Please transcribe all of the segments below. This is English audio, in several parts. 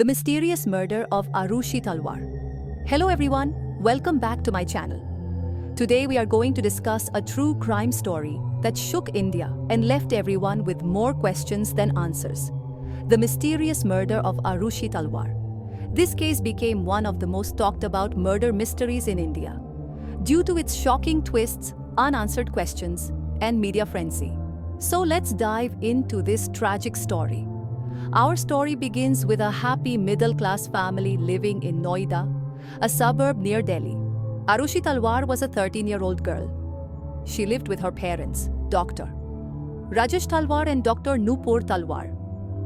The mysterious murder of Aarushi Talwar. Hello everyone, welcome back to my channel. Today we are going to discuss a true crime story that shook India and left everyone with more questions than answers. The mysterious murder of Aarushi Talwar. This case became one of the most talked about murder mysteries in India due to its shocking twists, unanswered questions, and media frenzy. So let's dive into this tragic story. Our story begins with a happy middle-class family living in Noida, a suburb near Delhi. Aarushi Talwar was a 13-year-old girl. She lived with her parents, Dr. Rajesh Talwar and Dr. Nupur Talwar.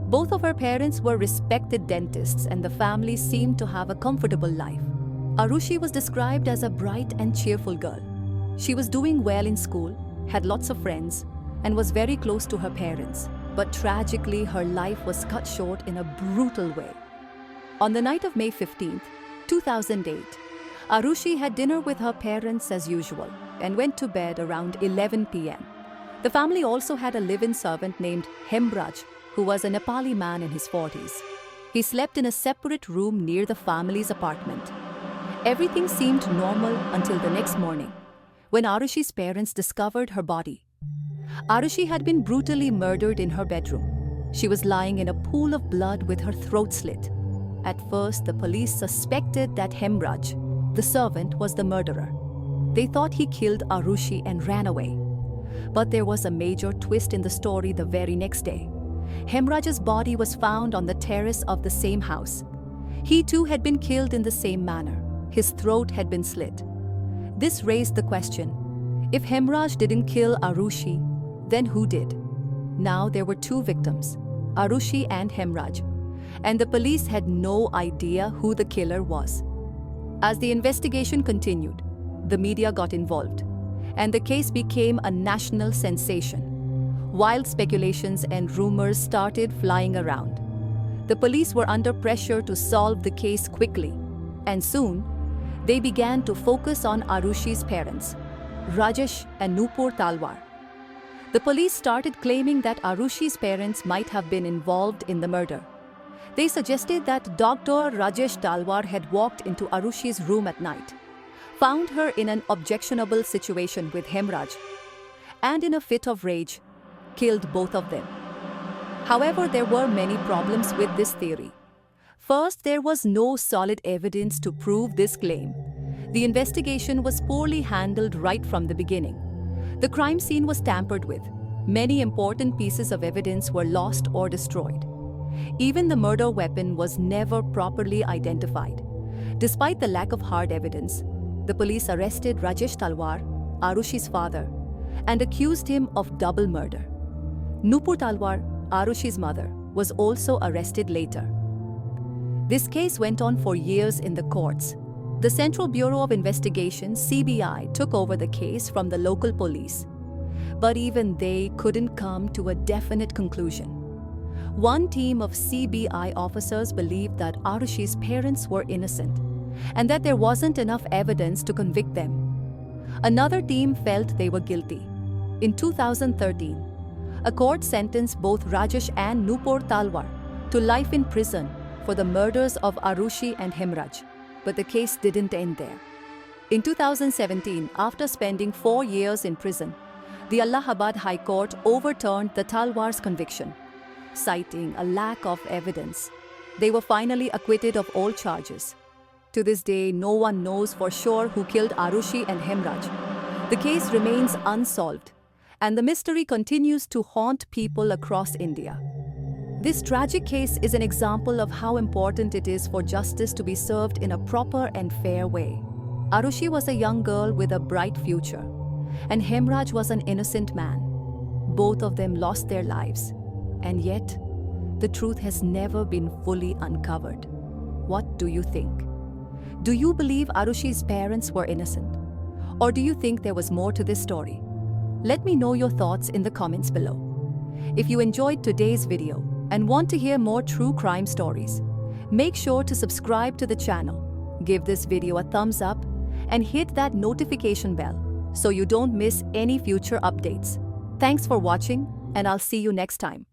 Both of her parents were respected dentists and the family seemed to have a comfortable life. Aarushi was described as a bright and cheerful girl. She was doing well in school, had lots of friends, and was very close to her parents. But tragically, her life was cut short in a brutal way. On the night of May 15, 2008, Aarushi had dinner with her parents as usual and went to bed around 11 p.m. The family also had a live-in servant named Hemraj, who was a Nepali man in his 40s. He slept in a separate room near the family's apartment. Everything seemed normal until the next morning, when Aarushi's parents discovered her body. Aarushi had been brutally murdered in her bedroom. She was lying in a pool of blood with her throat slit. At first, the police suspected that Hemraj, the servant, was the murderer. They thought he killed Aarushi and ran away. But there was a major twist in the story the very next day. Hemraj's body was found on the terrace of the same house. He too had been killed in the same manner. His throat had been slit. This raised the question, if Hemraj didn't kill Aarushi, then who did? Now there were two victims, Aarushi and Hemraj, and the police had no idea who the killer was. As the investigation continued, the media got involved, and the case became a national sensation. Wild speculations and rumors started flying around. The police were under pressure to solve the case quickly, and soon, they began to focus on Aarushi's parents, Rajesh and Nupur Talwar. The police started claiming that Aarushi's parents might have been involved in the murder. They suggested that Dr. Rajesh Talwar had walked into Aarushi's room at night, found her in an objectionable situation with Hemraj, and in a fit of rage, killed both of them. However, there were many problems with this theory. First, there was no solid evidence to prove this claim. The investigation was poorly handled right from the beginning. The crime scene was tampered with. Many important pieces of evidence were lost or destroyed. Even the murder weapon was never properly identified. Despite the lack of hard evidence, the police arrested Rajesh Talwar, Aarushi's father, and accused him of double murder. Nupur Talwar, Aarushi's mother, was also arrested later. This case went on for years in the courts. The Central Bureau of Investigation, CBI, took over the case from the local police. But even they couldn't come to a definite conclusion. One team of CBI officers believed that Aarushi's parents were innocent and that there wasn't enough evidence to convict them. Another team felt they were guilty. In 2013, a court sentenced both Rajesh and Nupur Talwar to life in prison for the murders of Aarushi and Hemraj. But the case didn't end there. In 2017, after spending 4 years in prison, the Allahabad High Court overturned the Talwars' conviction, citing a lack of evidence. They were finally acquitted of all charges. To this day, no one knows for sure who killed Aarushi and Hemraj. The case remains unsolved, and the mystery continues to haunt people across India. This tragic case is an example of how important it is for justice to be served in a proper and fair way. Aarushi was a young girl with a bright future, and Hemraj was an innocent man. Both of them lost their lives, and yet, the truth has never been fully uncovered. What do you think? Do you believe Aarushi's parents were innocent? Or do you think there was more to this story? Let me know your thoughts in the comments below. If you enjoyed today's video, and want to hear more true crime stories, make sure to subscribe to the channel, give this video a thumbs up, and hit that notification bell so you don't miss any future updates. Thanks for watching, and I'll see you next time.